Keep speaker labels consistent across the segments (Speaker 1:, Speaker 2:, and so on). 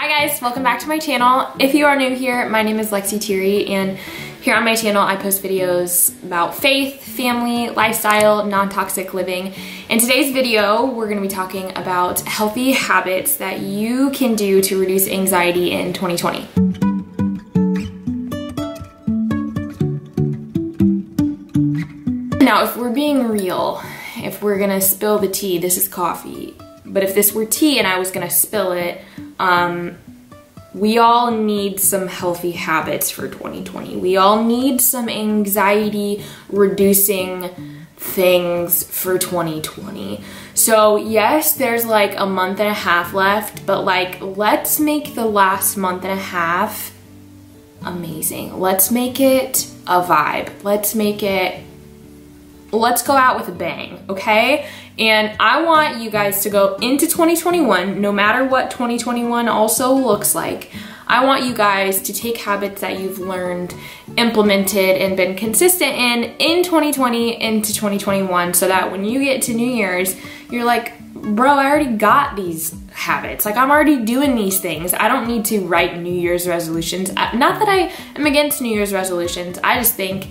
Speaker 1: Hi guys, welcome back to my channel. If you are new here, my name is Lexi Thierry, and here on my channel I post videos about faith, family, lifestyle, non-toxic living. In today's video, we're going to be talking about healthy habits that you can do to reduce anxiety in 2020. Now, if we're being real, if we're gonna spill the tea, this is coffee, but if this were tea and I was gonna spill it, we all need some healthy habits for 2020. We all need some anxiety reducing things for 2020. So yes, there's like a month and a half left, but like, let's make the last month and a half amazing. Let's make it a vibe. Let's go out with a bang, okay? And I want you guys to go into 2021, no matter what 2021 also looks like. I want you guys to take habits that you've learned, implemented, and been consistent in 2020 into 2021, so that when you get to New Year's, you're like, bro, I already got these habits. Like, I'm already doing these things. I don't need to write New Year's resolutions. Not that I am against New Year's resolutions. I just think,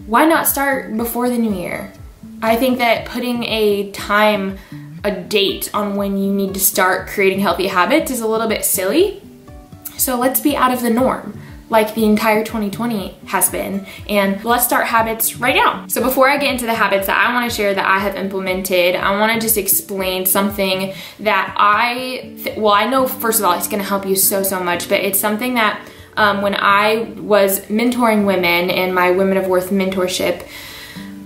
Speaker 1: why not start before the new year? I think that putting a date on when you need to start creating healthy habits is a little bit silly. So let's be out of the norm, like the entire 2020 has been, and let's start habits right now. So before I get into the habits that I want to share that I have implemented, I want to just explain something that I know, first of all, it's going to help you so much, but it's something that when I was mentoring women in my Women of Worth mentorship,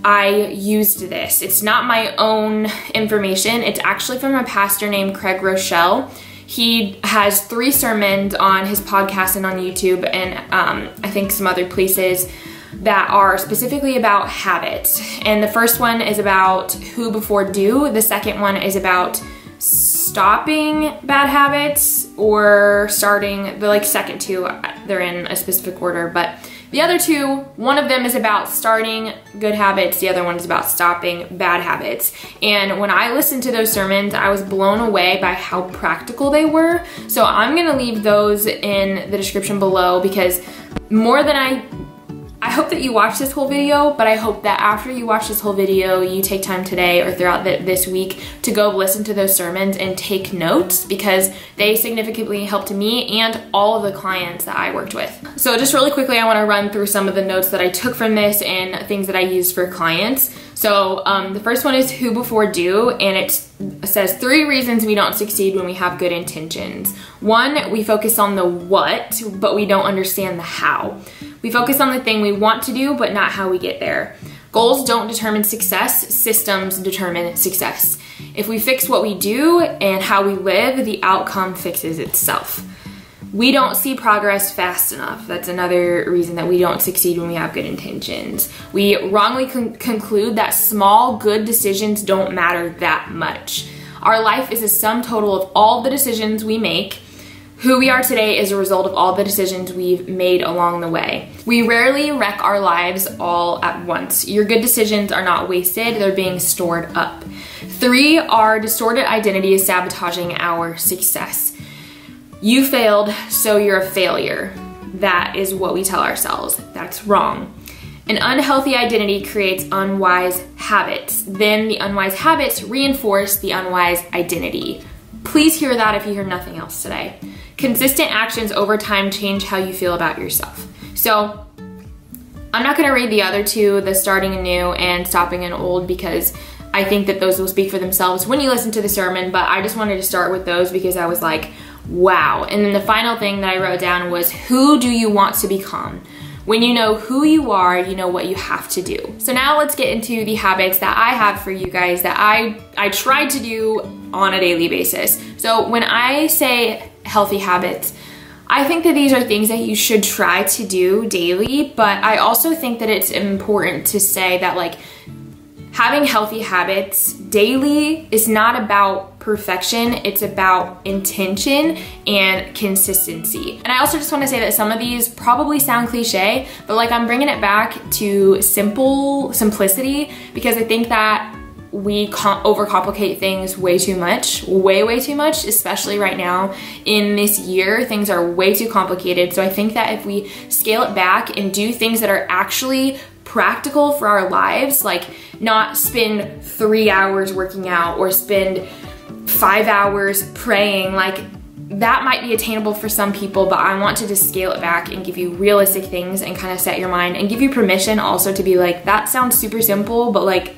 Speaker 1: I used this. It's not my own information. It's actually from a pastor named Craig Rochelle. He has 3 sermons on his podcast and on YouTube, and I think some other places that are specifically about habits. And the first one is about who before do. The second one is about stopping bad habits or starting. The second 2, they're in a specific order, but the other 2, one of them is about starting good habits, the other one is about stopping bad habits. And when I listened to those sermons, I was blown away by how practical they were. So I'm gonna leave those in the description below, because more than I hope that you watch this whole video, but I hope that after you watch this whole video, you take time today or throughout this week to go listen to those sermons and take notes, because they significantly helped me and all of the clients that I worked with. So just really quickly, I want to run through some of the notes that I took from this and things that I used for clients. So the first one is who before do, and it says 3 reasons we don't succeed when we have good intentions. 1, we focus on the what, but we don't understand the how. We focus on the thing we want to do, but not how we get there. Goals don't determine success, systems determine success. If we fix what we do and how we live, the outcome fixes itself. We don't see progress fast enough. That's another reason that we don't succeed when we have good intentions. We wrongly conclude that small, good decisions don't matter that much. Our life is a sum total of all the decisions we make. Who we are today is a result of all the decisions we've made along the way. We rarely wreck our lives all at once. Your good decisions are not wasted, they're being stored up. 3, our distorted identity is sabotaging our success. You failed, so you're a failure. That is what we tell ourselves. That's wrong. An unhealthy identity creates unwise habits. Then the unwise habits reinforce the unwise identity. Please hear that if you hear nothing else today. Consistent actions over time change how you feel about yourself. So I'm not gonna read the other 2, the starting anew and stopping an old, because I think that those will speak for themselves when you listen to the sermon, but I just wanted to start with those because I was like, wow. And then the final thing that I wrote down was, who do you want to become? When you know who you are, you know what you have to do. So now let's get into the habits that I have for you guys that I try to do on a daily basis. So when I say healthy habits, I think that these are things that you should try to do daily, but I also think that it's important to say that having healthy habits daily is not about perfection, it's about intention and consistency. And I also just want to say that some of these probably sound cliche, but I'm bringing it back to simplicity, because I think that we overcomplicate things way too much, way too much, especially right now in this year. Things are way too complicated. So I think that if we scale it back and do things that are actually practical for our lives, like not spend 3 hours working out or spend 5 hours praying, like that might be attainable for some people, but I want to just scale it back and give you realistic things and kind of set your mind and give you permission also to be like, that sounds super simple, but like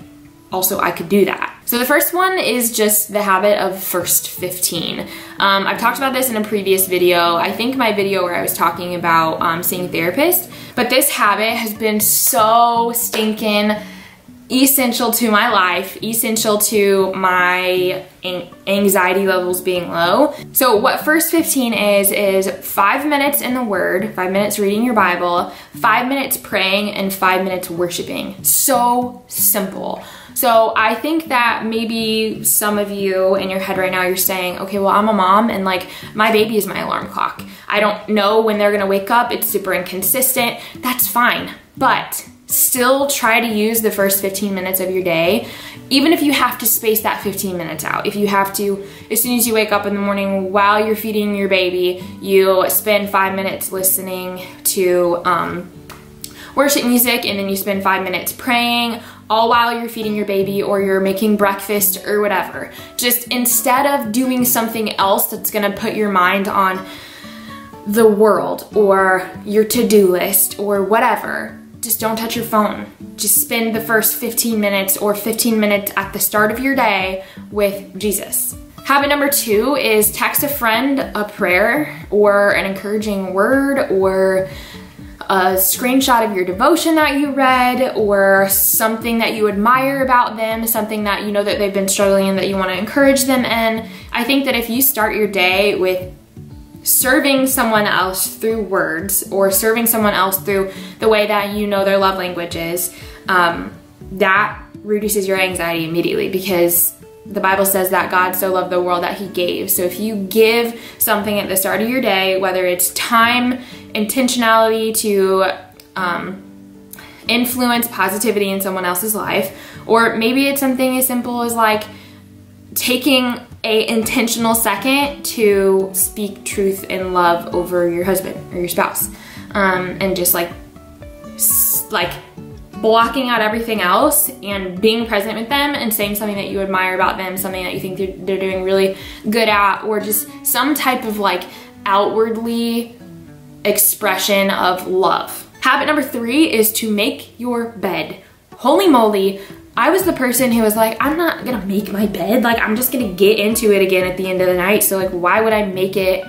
Speaker 1: also I could do that. So the first one is just the habit of first 15. I've talked about this in a previous video. I think my video where I was talking about seeing a therapist, but this habit has been so stinking essential to my life, essential to my anxiety levels being low. So what first 15 is 5 minutes in the Word, 5 minutes reading your Bible, 5 minutes praying, and 5 minutes worshiping. So simple. So I think that maybe some of you in your head right now, you're saying, okay, well, I'm a mom and like my baby is my alarm clock. I don't know when they're gonna wake up. It's super inconsistent. That's fine. But still try to use the first 15 minutes of your day, even if you have to space that 15 minutes out. If you have to, as soon as you wake up in the morning while you're feeding your baby, you spend 5 minutes listening to worship music, and then you spend 5 minutes praying, all while you're feeding your baby or you're making breakfast or whatever. Just instead of doing something else that's gonna put your mind on the world or your to-do list or whatever, just don't touch your phone. Just spend the first 15 minutes or 15 minutes at the start of your day with Jesus. Habit number 2 is text a friend a prayer or an encouraging word or a screenshot of your devotion that you read or something that you admire about them, something that you know that they've been struggling in that you want to encourage them in. I think that if you start your day with serving someone else through words or serving someone else through the way that you know their love language is, that reduces your anxiety immediately, because the Bible says that God so loved the world that he gave. So if you give something at the start of your day, whether it's time, intentionality to influence positivity in someone else's life, or maybe it's something as simple as like taking a intentional second to speak truth and love over your husband or your spouse, and just like blocking out everything else and being present with them and saying something that you admire about them, something that you think they're doing really good at, or just some type of like outwardly expression of love. Habit number 3 is to make your bed. Holy moly, I was the person who was like, I'm not gonna make my bed, like I'm just gonna get into it again at the end of the night, so like why would I make it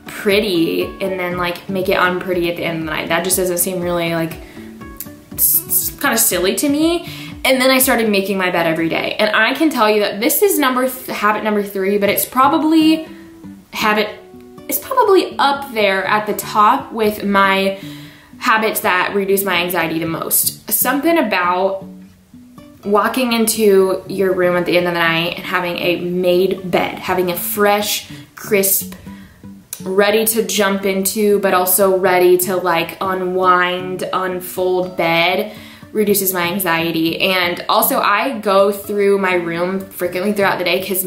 Speaker 1: pretty and then like make it unpretty at the end of the night? That just doesn't seem really like, it's kind of silly to me. And then I started making my bed every day, and I can tell you that this is habit number 3, but it's probably up there at the top with my habits that reduce my anxiety the most. Something about walking into your room at the end of the night and having a made bed, having a fresh, crisp, ready to jump into, but also ready to like unwind, unfold bed, reduces my anxiety. And also I go through my room frequently throughout the day because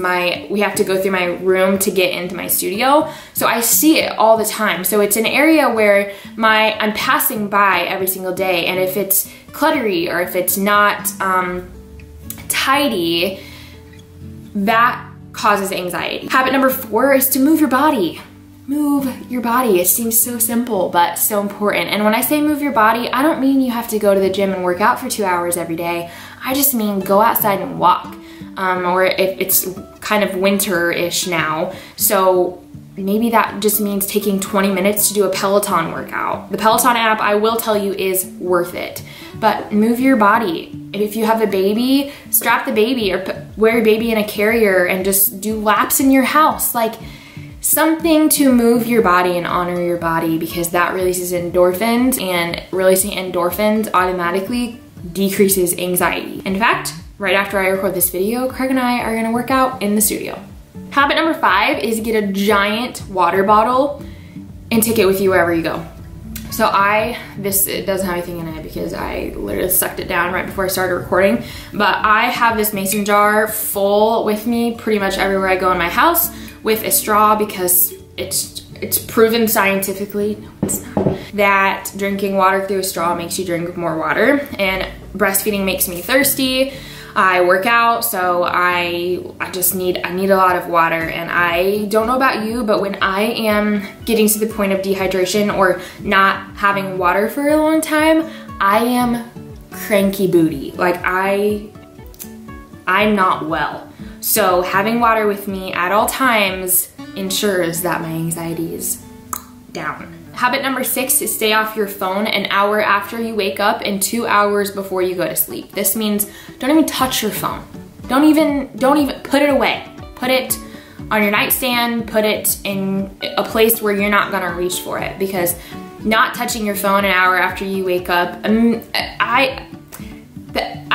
Speaker 1: we have to go through my room to get into my studio. So I see it all the time. So it's an area where I'm passing by every single day. And if it's cluttery or if it's not tidy, that causes anxiety. Habit number 4 is to move your body. Move your body. It seems so simple, but so important. And when I say move your body, I don't mean you have to go to the gym and work out for 2 hours every day. I just mean go outside and walk. Or if it's kind of winter-ish now, so maybe that just means taking 20 minutes to do a Peloton workout. The Peloton app, I will tell you, is worth it. But move your body. If you have a baby, strap the baby or wear your baby in a carrier and just do laps in your house. Like, something to move your body and honor your body, because that releases endorphins, and releasing endorphins automatically decreases anxiety. In fact, right after I record this video, Craig and I are gonna work out in the studio. Habit number 5 is get a giant water bottle and take it with you wherever you go. So it doesn't have anything in it because I literally sucked it down right before I started recording, but I have this mason jar full with me pretty much everywhere I go in my house with a straw because it's proven scientifically, no it's not, that drinking water through a straw makes you drink more water, and breastfeeding makes me thirsty. I work out, so I need a lot of water, and I don't know about you, but when I am getting to the point of dehydration or not having water for a long time, I am cranky booty. Like I'm not well. So having water with me at all times ensures that my anxiety is down. Habit number 6 is stay off your phone an hour after you wake up and 2 hours before you go to sleep. This means don't even touch your phone. Don't even put it away. Put it on your nightstand, put it in a place where you're not gonna reach for it, because not touching your phone an hour after you wake up, I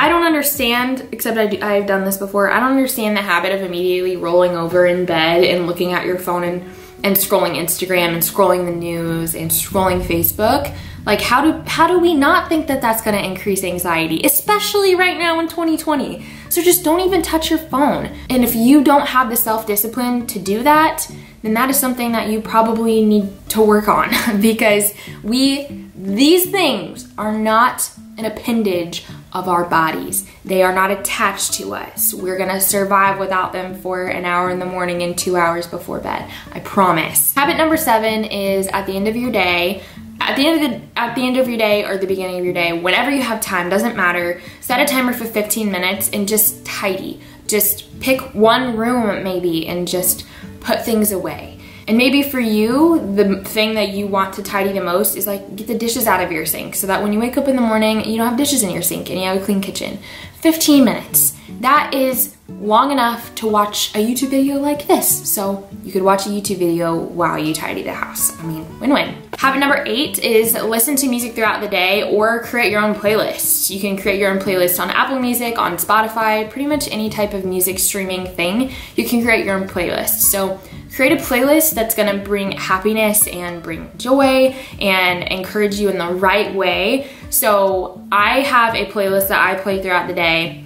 Speaker 1: don't understand, except I've done this before, I don't understand the habit of immediately rolling over in bed and looking at your phone and scrolling Instagram and scrolling the news and scrolling Facebook. Like how do we not think that that's gonna increase anxiety, especially right now in 2020? So just don't even touch your phone. And if you don't have the self-discipline to do that, then that is something that you probably need to work on because these things are not an appendage of our bodies. They are not attached to us. We're gonna survive without them for an hour in the morning and 2 hours before bed, I promise. Habit number 7 is at the end of your day, at the end of your day or the beginning of your day, whenever you have time, doesn't matter, set a timer for 15 minutes and just tidy. Just pick one room maybe and just put things away. And maybe for you, the thing that you want to tidy the most is like get the dishes out of your sink so that when you wake up in the morning, you don't have dishes in your sink and you have a clean kitchen. 15 minutes. That is long enough to watch a YouTube video like this. So you could watch a YouTube video while you tidy the house. I mean, win-win. Habit number 8 is listen to music throughout the day or create your own playlist. You can create your own playlist on Apple Music, on Spotify, pretty much any type of music streaming thing. You can create your own playlist. So create a playlist that's gonna bring happiness and bring joy and encourage you in the right way. So I have a playlist that I play throughout the day.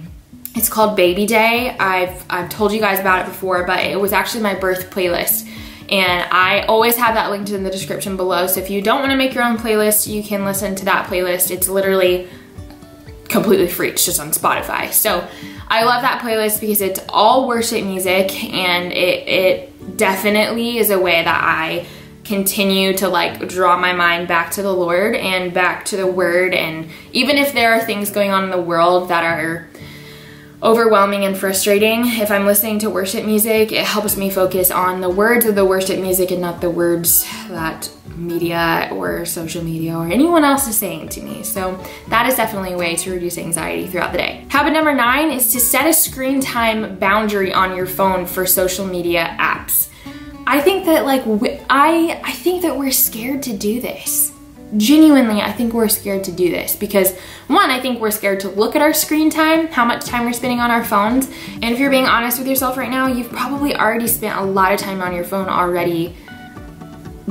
Speaker 1: It's called Baby Day. I've told you guys about it before, but it was actually my birth playlist. And I always have that linked in the description below. So if you don't wanna make your own playlist, you can listen to that playlist. It's literally completely free, it's just on Spotify. So I love that playlist because it's all worship music, and it definitely is a way that I continue to like draw my mind back to the Lord and back to the Word. And even if there are things going on in the world that are overwhelming and frustrating, if I'm listening to worship music, it helps me focus on the words of the worship music and not the words that media or social media or anyone else is saying to me. So that is definitely a way to reduce anxiety throughout the day. Habit number 9 is to set a screen time boundary on your phone for social media apps. I think that I think that we're scared to do this. Genuinely, I think we're scared to do this because one, I think we're scared to look at our screen time, how much time we're spending on our phones. And if you're being honest with yourself right now, you've probably already spent a lot of time on your phone already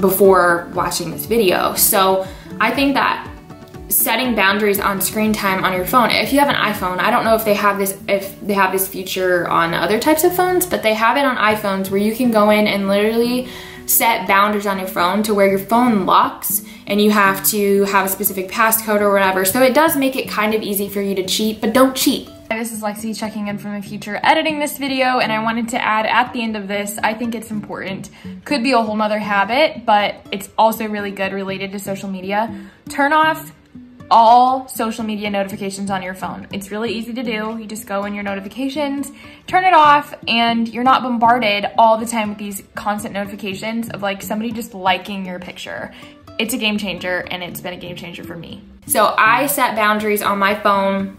Speaker 1: before watching this video. So I think that setting boundaries on screen time on your phone, if you have an iPhone, I don't know if they have this feature on other types of phones, but they have it on iPhones where you can go in and literally set boundaries on your phone to where your phone locks and you have to have a specific passcode or whatever. So it does make it kind of easy for you to cheat, but don't cheat. This is Lexi checking in from the future, editing this video, and I wanted to add at the end of this, I think it's important. Could be a whole nother habit, but it's also really good related to social media. Turn off all social media notifications on your phone. It's really easy to do. You just go in your notifications, turn it off, and you're not bombarded all the time with these constant notifications of like somebody just liking your picture. It's a game changer, and it's been a game changer for me. So I set boundaries on my phone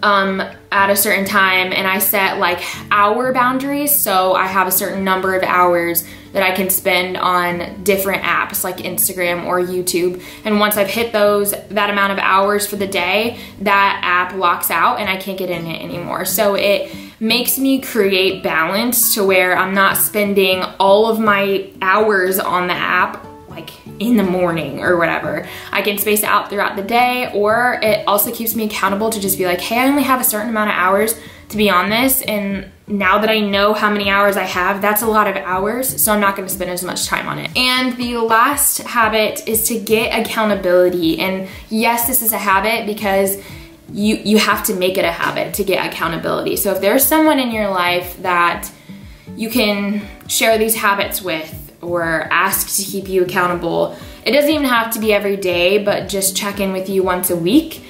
Speaker 1: at a certain time, and I set like hour boundaries. So I have a certain number of hours that I can spend on different apps like Instagram or YouTube. And once I've hit that amount of hours for the day, that app locks out and I can't get in it anymore. So it makes me create balance to where I'm not spending all of my hours on the app, like in the morning or whatever. I can space it out throughout the day, or it also keeps me accountable to just be like, hey, I only have a certain amount of hours to be on this, and now that I know how many hours I have, that's a lot of hours, so I'm not gonna spend as much time on it. And the last habit is to get accountability. And yes, this is a habit because you have to make it a habit to get accountability. So if there's someone in your life that you can share these habits with or ask to keep you accountable, it doesn't even have to be every day, but just check in with you once a week.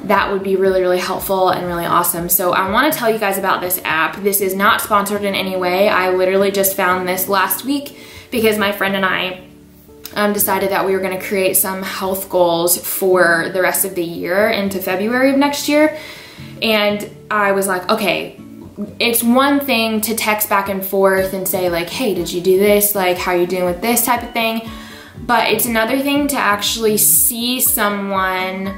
Speaker 1: That would be really, really helpful and really awesome. So I wanna tell you guys about this app. This is not sponsored in any way. I literally just found this last week because my friend and I decided that we were gonna create some health goals for the rest of the year into February of next year. And I was like, okay, it's one thing to text back and forth and say like, hey, did you do this? Like, how are you doing with this type of thing? But it's another thing to actually see someone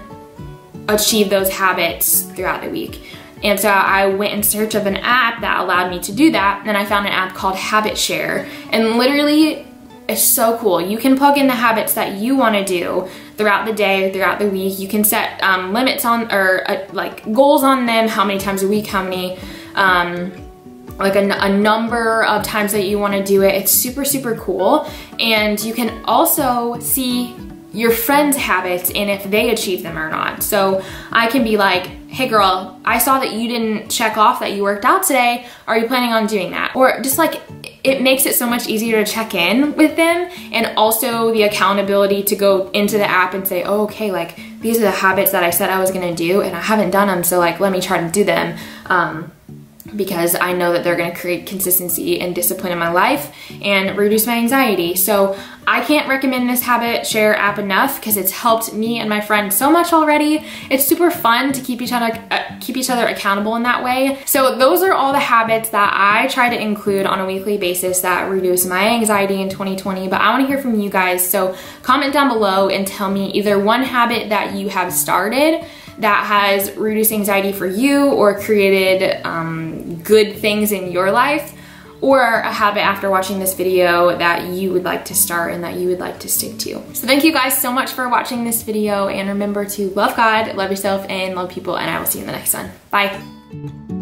Speaker 1: achieve those habits throughout the week. And so I went in search of an app that allowed me to do that, and I found an app called Habit Share. And literally, it's so cool. You can plug in the habits that you want to do throughout the day, throughout the week. You can set limits on, or like goals on them, how many times a week, how many, like a number of times that you want to do it. It's super, super cool. And you can also see your friends' habits and if they achieve them or not. So I can be like, hey girl, I saw that you didn't check off that you worked out today. Are you planning on doing that? Or just like, it makes it so much easier to check in with them, and also the accountability to go into the app and say, oh, okay, like these are the habits that I said I was gonna do and I haven't done them, so like let me try to do them. Because I know that they're gonna create consistency and discipline in my life and reduce my anxiety. So I can't recommend this Habit Share app enough because it's helped me and my friends so much already. It's super fun to keep each other accountable in that way. So those are all the habits that I try to include on a weekly basis that reduce my anxiety in 2020, but I wanna hear from you guys. So comment down below and tell me either one habit that you have started that has reduced anxiety for you or created good things in your life, or a habit after watching this video that you would like to start and that you would like to stick to. So thank you guys so much for watching this video, and remember to love God, love yourself, and love people, and I will see you in the next one. Bye.